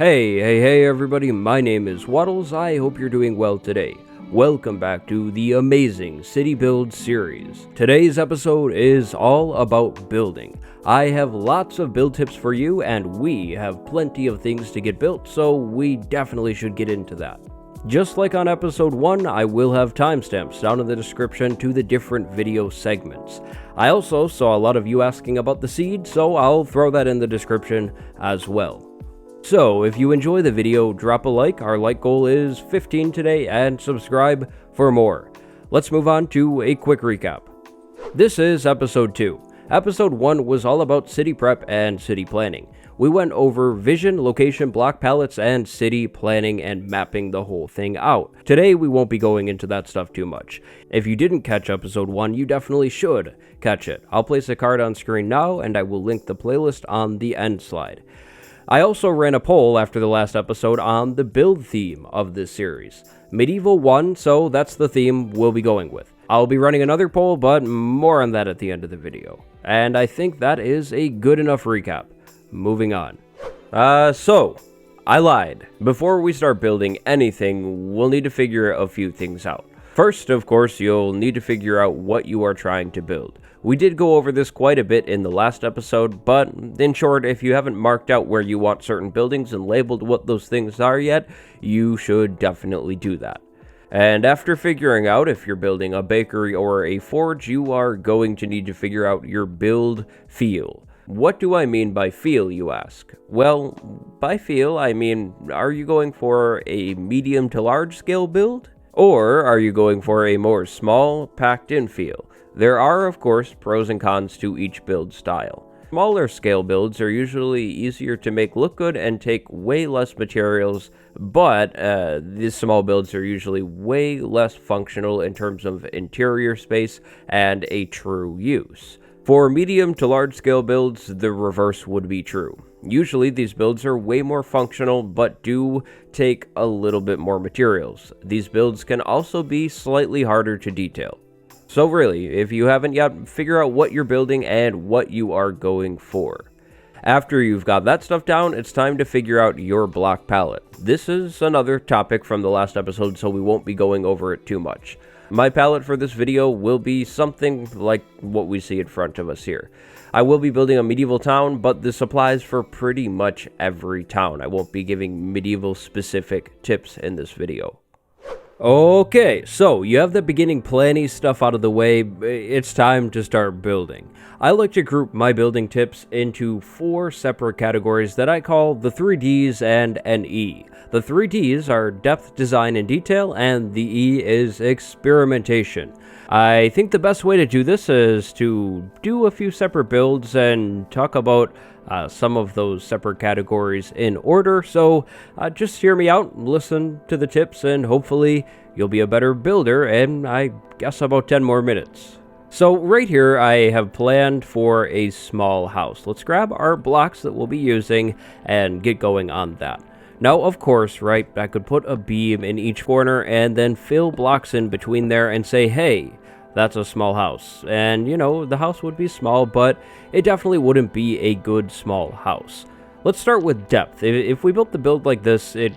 Hey everybody, my name is Waddles. I hope you're doing well today. Welcome back to the amazing City Build series. Today's episode is all about building. I have lots of build tips for you and we have plenty of things to get built, so we definitely should get into that. Just like on episode 1, I will have timestamps down in the description to the different video segments. I also saw a lot of you asking about the seed, so I'll throw that in the description as well. So, if you enjoy the video, drop a like. Our like goal is 15 today, and subscribe for more. Let's move on to a quick recap. This is episode 2. Episode 1 was all about city prep and city planning. We went over vision, location, block palettes, and city planning and mapping the whole thing out. Today, we won't be going into that stuff too much. If you didn't catch episode 1, you definitely should catch it. I'll place a card on screen now, and I will link the playlist on the end slide. I also ran a poll after the last episode on the build theme of this series. Medieval won, so that's the theme we'll be going with. I'll be running another poll, but more on that at the end of the video. And I think that is a good enough recap. Moving on. So, I lied. Before we start building anything, we'll need to figure a few things out. First, of course, you'll need to figure out what you are trying to build. We did go over this quite a bit in the last episode, but in short, if you haven't marked out where you want certain buildings and labeled what those things are yet, you should definitely do that. And after figuring out if you're building a bakery or a forge, you are going to need to figure out your build feel. What do I mean by feel, you ask? Well, by feel, I mean, are you going for a medium to large scale build? Or are you going for a more small, packed-in feel? There are, of course, pros and cons to each build style. Smaller scale builds are usually easier to make look good and take way less materials, but these small builds are usually way less functional in terms of interior space and a true use. For medium to large scale builds, the reverse would be true. Usually these builds are way more functional, but do take a little bit more materials. These builds can also be slightly harder to detail. So really, if you haven't yet, figure out what you're building and what you are going for. After you've got that stuff down, it's time to figure out your block palette. This is another topic from the last episode, so we won't be going over it too much. My palette for this video will be something like what we see in front of us here. I will be building a medieval town, but this applies for pretty much every town. I won't be giving medieval specific tips in this video. Okay, so you have the beginning planning stuff out of the way, it's time to start building. I like to group my building tips into 4 separate categories that I call the 3 Ds and an E. The 3 Ds are depth, design, and detail, and the E is experimentation. I think the best way to do this is to do a few separate builds and talk about some of those separate categories in order, so just hear me out, listen to the tips, and hopefully you'll be a better builder in, I guess, about 10 more minutes. So right here I have planned for a small house. Let's grab our blocks that we'll be using and get going on that. Now, of course, right, I could put a beam in each corner and then fill blocks in between there and say, hey, that's a small house. And, you know, the house would be small, but it definitely wouldn't be a good small house. Let's start with depth. If we built the build like this, it,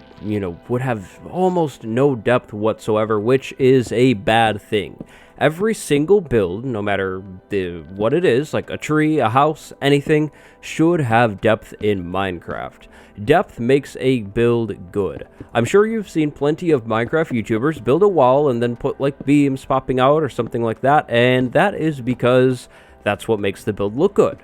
would have almost no depth whatsoever, which is a bad thing. Every single build, no matter what it is, like a tree, a house, anything, should have depth in Minecraft. Depth makes a build good. I'm sure you've seen plenty of Minecraft YouTubers build a wall and then put like beams popping out or something like that, and that is because that's what makes the build look good.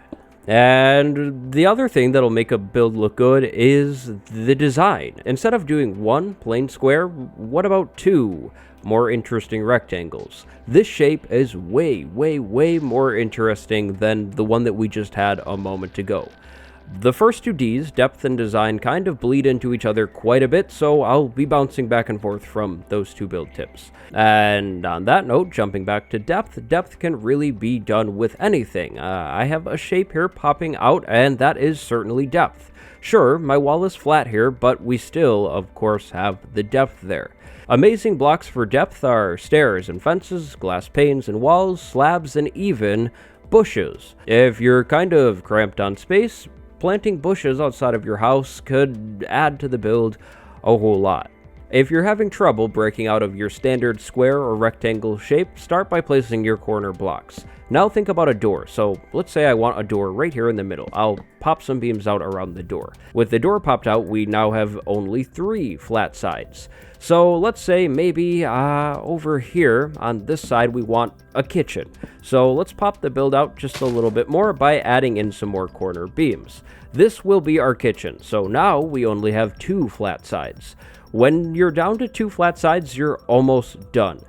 And the other thing that'll make a build look good is the design. Instead of doing 1 plain square, what about 2 more interesting rectangles? This shape is way more interesting than the one that we just had a moment ago. The first 2 Ds, depth and design, kind of bleed into each other quite a bit, so I'll be bouncing back and forth from those 2 build tips. And on that note, jumping back to depth can really be done with anything. I have a shape here popping out, and that is certainly depth. Sure, my wall is flat here, but we still, of course, have the depth there. Amazing blocks for depth are stairs and fences, glass panes and walls, slabs, and even bushes. If you're kind of cramped on space, planting bushes outside of your house could add to the build a whole lot. If you're having trouble breaking out of your standard square or rectangle shape, start by placing your corner blocks. Now think about a door. So let's say I want a door right here in the middle. I'll pop some beams out around the door. With the door popped out, we now have only 3 flat sides. So let's say maybe over here on this side we want a kitchen. So let's pop the build out just a little bit more by adding in some more corner beams. This will be our kitchen. So now we only have 2 flat sides. When you're down to 2 flat sides, you're almost done.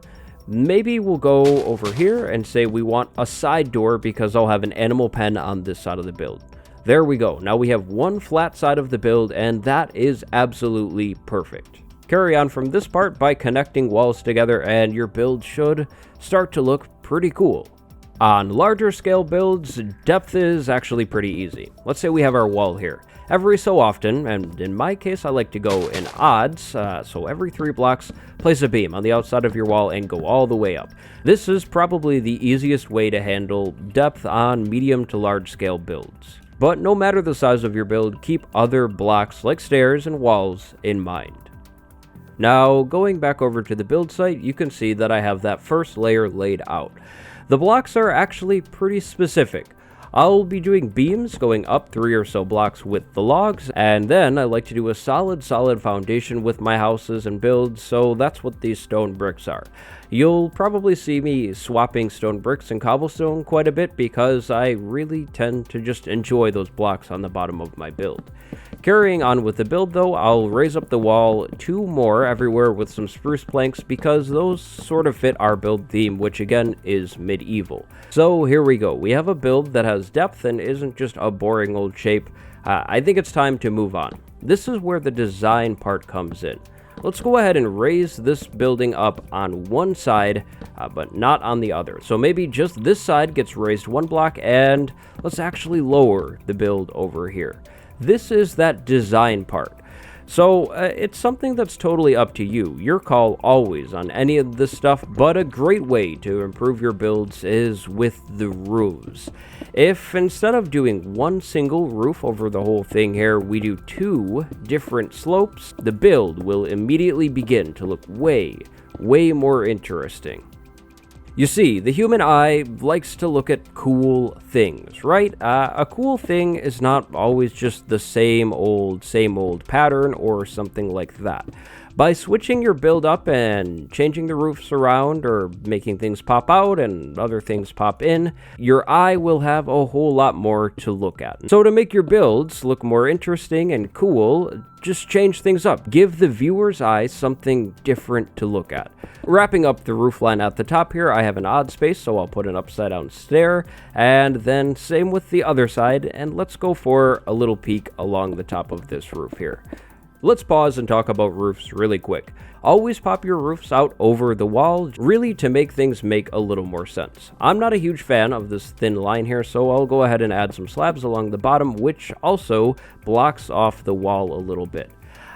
Maybe we'll go over here and say we want a side door because I'll have an animal pen on this side of the build. There we go. Now we have 1 flat side of the build, and that is absolutely perfect. Carry on from this part by connecting walls together, and your build should start to look pretty cool. On larger scale builds, depth is actually pretty easy. Let's say we have our wall here. Every so often, and in my case I like to go in odds, so every 3 blocks, place a beam on the outside of your wall and go all the way up. This is probably the easiest way to handle depth on medium to large scale builds. But no matter the size of your build, keep other blocks like stairs and walls in mind. Now, going back over to the build site, you can see that I have that first layer laid out. The blocks are actually pretty specific. I'll be doing beams going up 3 or so blocks with the logs, and then I like to do a solid foundation with my houses and builds, so that's what these stone bricks are. You'll probably see me swapping stone bricks and cobblestone quite a bit because I really tend to just enjoy those blocks on the bottom of my build. Carrying on with the build though, I'll raise up the wall 2 more everywhere with some spruce planks because those sort of fit our build theme, which again is medieval. So here we go. We have a build that has depth and isn't just a boring old shape. I think it's time to move on. This is where the design part comes in. Let's go ahead and raise this building up on one side, but not on the other. So maybe just this side gets raised 1 block, and let's actually lower the build over here. This is that design part. So it's something that's totally up to you. Your call always on any of this stuff, but a great way to improve your builds is with the roofs. If instead of doing 1 single roof over the whole thing here, we do 2 different slopes, the build will immediately begin to look way more interesting. You see, the human eye likes to look at cool things, right? A cool thing is not always just the same old pattern or something like that. By switching your build up and changing the roofs around or making things pop out and other things pop in, your eye will have a whole lot more to look at. So to make your builds look more interesting and cool, just change things up. Give the viewer's eye something different to look at. Wrapping up the roof line at the top here, I have an odd space, so I'll put an upside down stair, and then same with the other side, and let's go for a little peek along the top of this roof here. Let's pause and talk about roofs really quick. Always pop your roofs out over the wall, really to make things make a little more sense. I'm not a huge fan of this thin line here, so I'll go ahead and add some slabs along the bottom, which also blocks off the wall a little bit.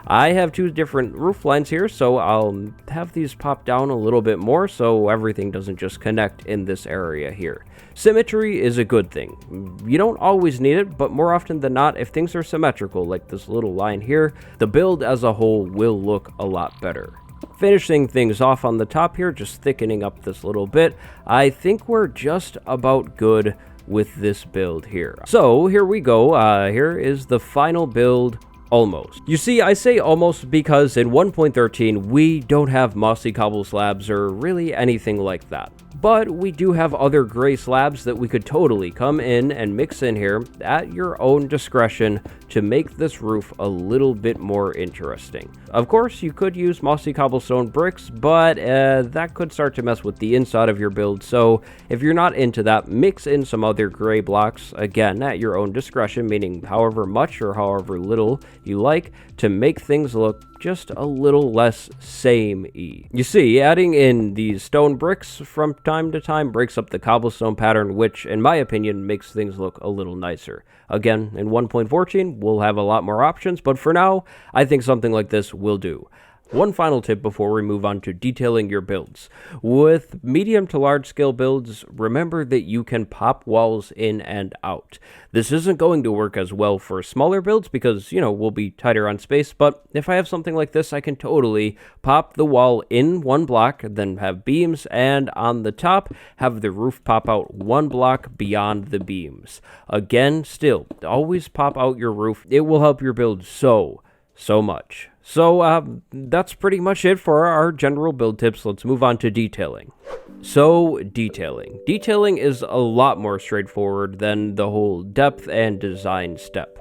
I have 2 different roof lines here, so I'll have these pop down a little bit more so everything doesn't just connect in this area here. Symmetry is a good thing. You don't always need it, but more often than not, if things are symmetrical like this little line here, the build as a whole will look a lot better. Finishing things off on the top here, just thickening up this little bit, I think we're just about good with this build here. So here we go, here is the final build. Almost. You see, I say almost because in 1.13 we don't have mossy cobble slabs or really anything like that. But we do have other gray slabs that we could totally come in and mix in here at your own discretion to make this roof a little bit more interesting. Of course, you could use mossy cobblestone bricks, but that could start to mess with the inside of your build, so if you're not into that, mix in some other gray blocks, again, at your own discretion, meaning however much or however little you like, to make things look just a little less samey. You see, adding in these stone bricks from time to time breaks up the cobblestone pattern, which, in my opinion, makes things look a little nicer. Again, in 1.14, we'll have a lot more options, but for now, I think something like this will do. One final tip before we move on to detailing your builds. With medium to large scale builds, remember that you can pop walls in and out. This isn't going to work as well for smaller builds because, we'll be tighter on space, but if I have something like this, I can totally pop the wall in one block, then have beams, and on the top, have the roof pop out one block beyond the beams. Again, still, always pop out your roof. It will help your build so much. So that's pretty much it for our general build tips. Let's move on to detailing. So, detailing. Detailing is a lot more straightforward than the whole depth and design step.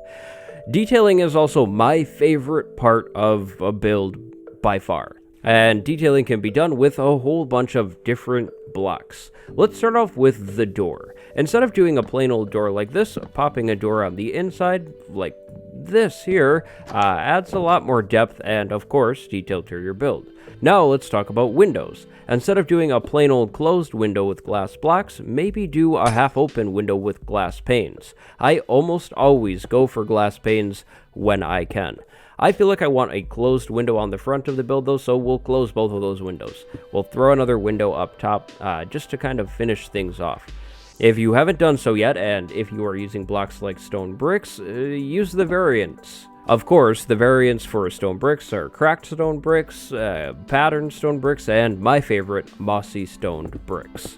Detailing is also my favorite part of a build by far. And detailing can be done with a whole bunch of different blocks. Let's start off with the door. Instead of doing a plain old door like this, popping a door on the inside, like this here, adds a lot more depth and, of course, detail to your build. Now let's talk about windows. Instead of doing a plain old closed window with glass blocks, maybe do a half open window with glass panes. I almost always go for glass panes when I can. I feel like I want a closed window on the front of the build though, so we'll close both of those windows. We'll throw another window up top just to kind of finish things off. If you haven't done so yet, and if you are using blocks like stone bricks, use the variants. Of course, the variants for stone bricks are cracked stone bricks, patterned stone bricks, and my favorite, mossy stone bricks.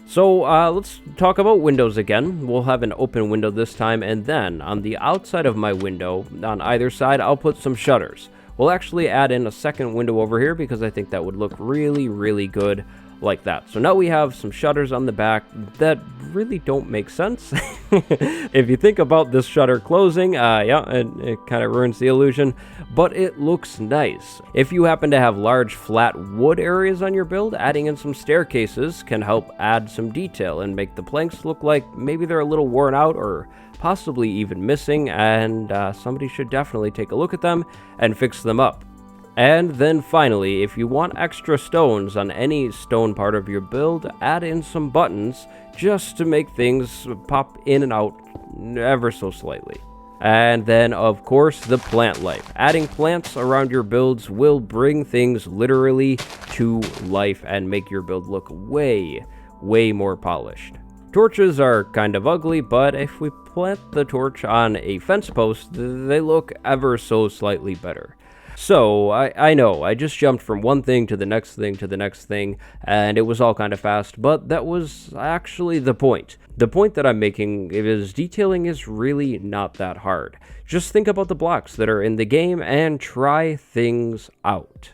So let's talk about windows again. We'll have an open window this time, and then on the outside of my window, on either side, I'll put some shutters. We'll actually add in a second window over here because I think that would look really good like that. So now we have some shutters on the back that really don't make sense. If you think about this shutter closing, it kind of ruins the illusion, but it looks nice. If you happen to have large flat wood areas on your build, adding in some staircases can help add some detail and make the planks look like maybe they're a little worn out or possibly even missing, and somebody should definitely take a look at them and fix them up. And then finally, if you want extra stones on any stone part of your build, add in some buttons just to make things pop in and out ever so slightly. And then, of course, the plant life. Adding plants around your builds will bring things literally to life and make your build look way more polished. Torches are kind of ugly, but if we plant the torch on a fence post, they look ever so slightly better. So, I know, I just jumped from one thing to the next thing to the next thing, and it was all kind of fast, but that was actually the point. The point that I'm making is detailing is really not that hard. Just think about the blocks that are in the game and try things out.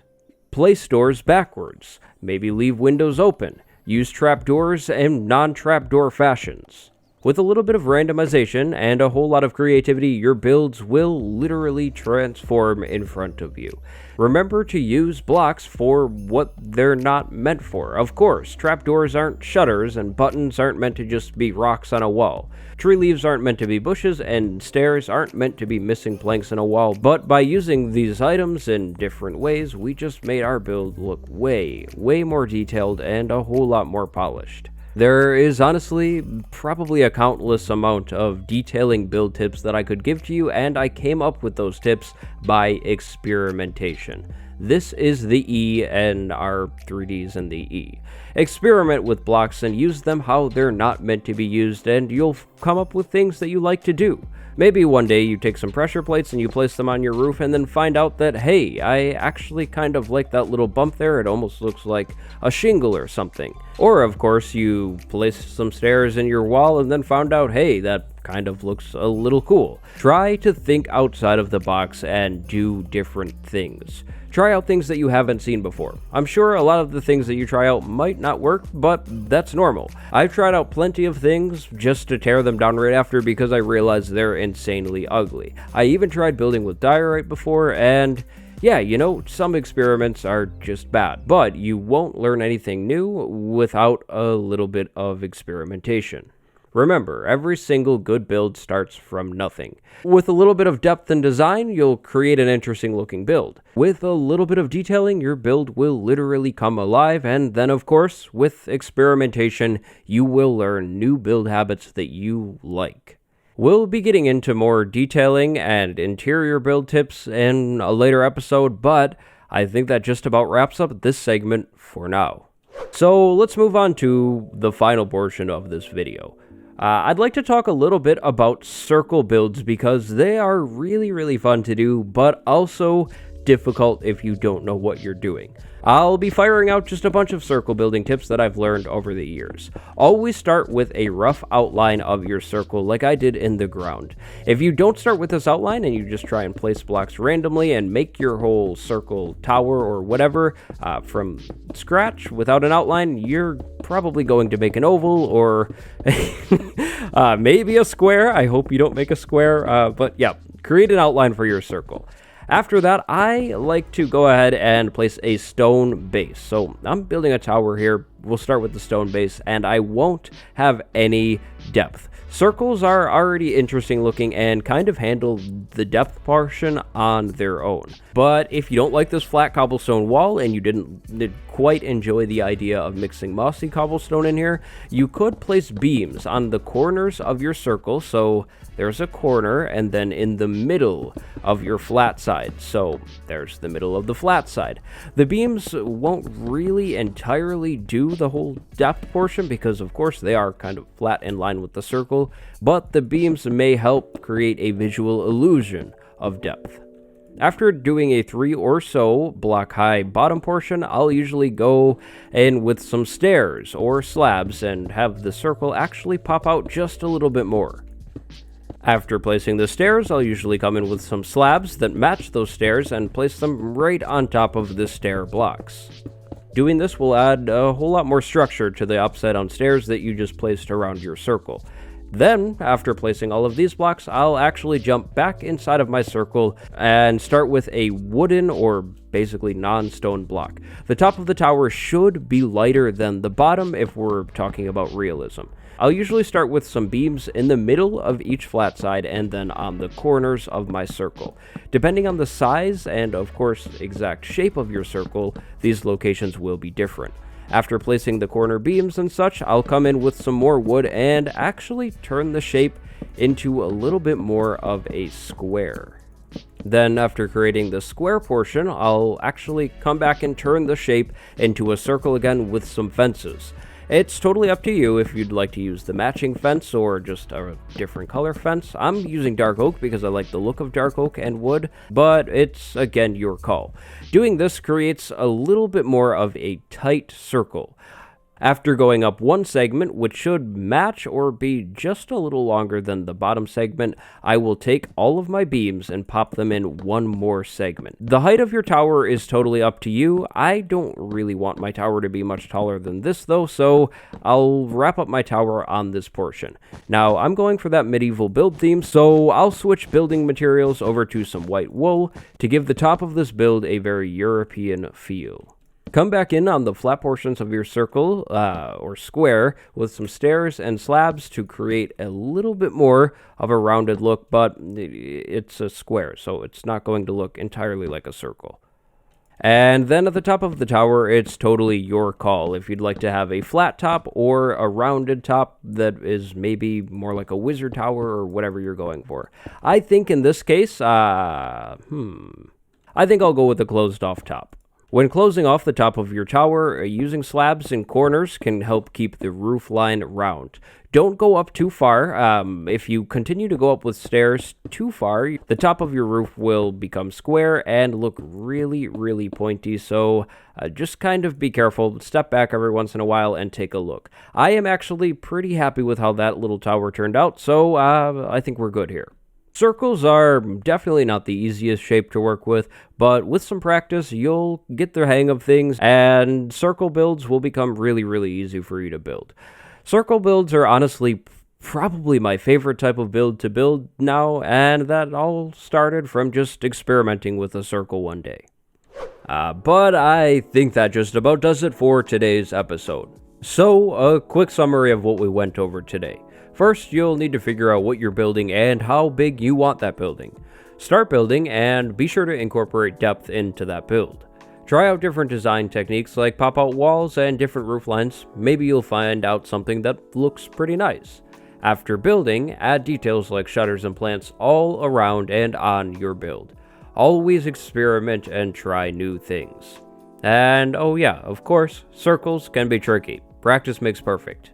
Place doors backwards. Maybe leave windows open. Use trapdoors and non-trapdoor fashions. With a little bit of randomization and a whole lot of creativity, your builds will literally transform in front of you. Remember to use blocks for what they're not meant for. Of course, trapdoors aren't shutters and buttons aren't meant to just be rocks on a wall. Tree leaves aren't meant to be bushes and stairs aren't meant to be missing planks in a wall, but by using these items in different ways, we just made our build look way more detailed and a whole lot more polished. There is honestly probably a countless amount of detailing build tips that I could give to you, and I came up with those tips by experimentation. This is the E and our 3Ds in the E. Experiment with blocks and use them how they're not meant to be used, and you'll come up with things that you like to do. Maybe one day you take some pressure plates and you place them on your roof and then find out that, hey, I actually kind of like that little bump there. It almost looks like a shingle or something. Or, of course, you place some stairs in your wall and then found out, hey, that kind of looks a little cool. Try to think outside of the box and do different things. Try out things that you haven't seen before. I'm sure a lot of the things that you try out might not work, but that's normal. I've tried out plenty of things just to tear them down right after because I realized they're insanely ugly. I even tried building with diorite before, and yeah, some experiments are just bad, but you won't learn anything new without a little bit of experimentation. Remember, every single good build starts from nothing. With a little bit of depth and design, you'll create an interesting looking build. With a little bit of detailing, your build will literally come alive, and then of course, with experimentation, you will learn new build habits that you like. We'll be getting into more detailing and interior build tips in a later episode, but I think that just about wraps up this segment for now. So let's move on to the final portion of this video. I'd like to talk a little bit about circle builds because they are really fun to do, but also difficult if you don't know what you're doing. I'll be firing out just a bunch of circle building tips that I've learned over the years. Always start with a rough outline of your circle like I did in the ground. If you don't start with this outline and you just try and place blocks randomly and make your whole circle tower or whatever from scratch without an outline, you're probably going to make an oval or maybe a square. I hope you don't make a square, but yeah, create an outline for your circle. After that, I like to go ahead and place a stone base. So I'm building a tower here. We'll start with the stone base, and I won't have any depth. Circles are already interesting looking and kind of handle the depth portion on their own. But if you don't like this flat cobblestone wall and you didn't quite enjoy the idea of mixing mossy cobblestone in here, you could place beams on the corners of your circle. So there's a corner, and then in the middle of your flat side. So there's the middle of the flat side. The beams won't really entirely do the whole depth portion because of course they are kind of flat in line with the circle, but the beams may help create a visual illusion of depth. After doing a 3 or so block high bottom portion, I'll usually go in with some stairs or slabs and have the circle actually pop out just a little bit more. After placing the stairs, I'll usually come in with some slabs that match those stairs and place them right on top of the stair blocks. Doing this will add a whole lot more structure to the upside down stairs that you just placed around your circle. Then, after placing all of these blocks, I'll actually jump back inside of my circle and start with a wooden or basically non-stone block. The top of the tower should be lighter than the bottom if we're talking about realism. I'll usually start with some beams in the middle of each flat side and then on the corners of my circle. Depending on the size and of course exact shape of your circle, these locations will be different. After placing the corner beams and such, I'll come in with some more wood and actually turn the shape into a little bit more of a square. Then after creating the square portion, I'll actually come back and turn the shape into a circle again with some fences. It's totally up to you if you'd like to use the matching fence or just a different color fence. I'm using dark oak because I like the look of dark oak and wood, but it's again your call. Doing this creates a little bit more of a tight circle. After going up one segment, which should match or be just a little longer than the bottom segment, I will take all of my beams and pop them in one more segment. The height of your tower is totally up to you. I don't really want my tower to be much taller than this though, so I'll wrap up my tower on this portion. Now, I'm going for that medieval build theme, so I'll switch building materials over to some white wool to give the top of this build a very European feel. Come back in on the flat portions of your circle or square with some stairs and slabs to create a little bit more of a rounded look, but it's a square, so it's not going to look entirely like a circle. And then at the top of the tower, it's totally your call if you'd like to have a flat top or a rounded top that is maybe more like a wizard tower or whatever you're going for. I think in this case, I think I'll go with a closed off top. When closing off the top of your tower, using slabs and corners can help keep the roof line round. Don't go up too far. If you continue to go up with stairs too far, the top of your roof will become square and look really pointy, so just kind of be careful. Step back every once in a while and take a look. I am actually pretty happy with how that little tower turned out, so I think we're good here. Circles are definitely not the easiest shape to work with, but with some practice, you'll get the hang of things, and circle builds will become really easy for you to build. Circle builds are honestly probably my favorite type of build to build now, and that all started from just experimenting with a circle one day. But I think that just about does it for today's episode. So, a quick summary of what we went over today. First, you'll need to figure out what you're building and how big you want that building. Start building and be sure to incorporate depth into that build. Try out different design techniques like pop-out walls and different roof lines. Maybe you'll find out something that looks pretty nice. After building, add details like shutters and plants all around and on your build. Always experiment and try new things. And oh yeah, of course, circles can be tricky. Practice makes perfect.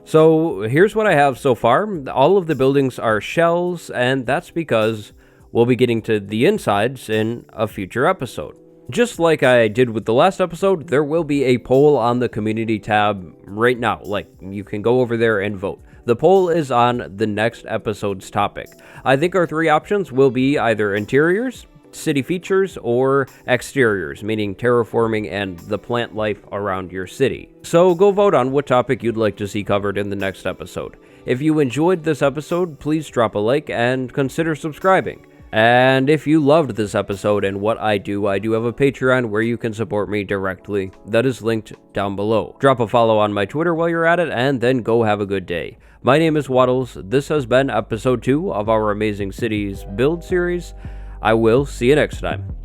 So here's what I have so far. All of the buildings are shells, and that's because we'll be getting to the insides in a future episode. Just like I did with the last episode, there will be a poll on the community tab right now. Like, you can go over there and vote. The poll is on the next episode's topic. I think our three options will be either interiors, city features, or exteriors, meaning terraforming and the plant life around your city. So go vote on what topic you'd like to see covered in the next episode. If you enjoyed this episode, please drop a like and consider subscribing. And if you loved this episode and what I do have a Patreon where you can support me directly. That is linked down below. Drop a follow on my Twitter while you're at it, and then go have a good day. My name is Waddles. This has been episode 2 of our Amazing Cities build series. I will see you next time.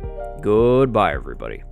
Goodbye, everybody.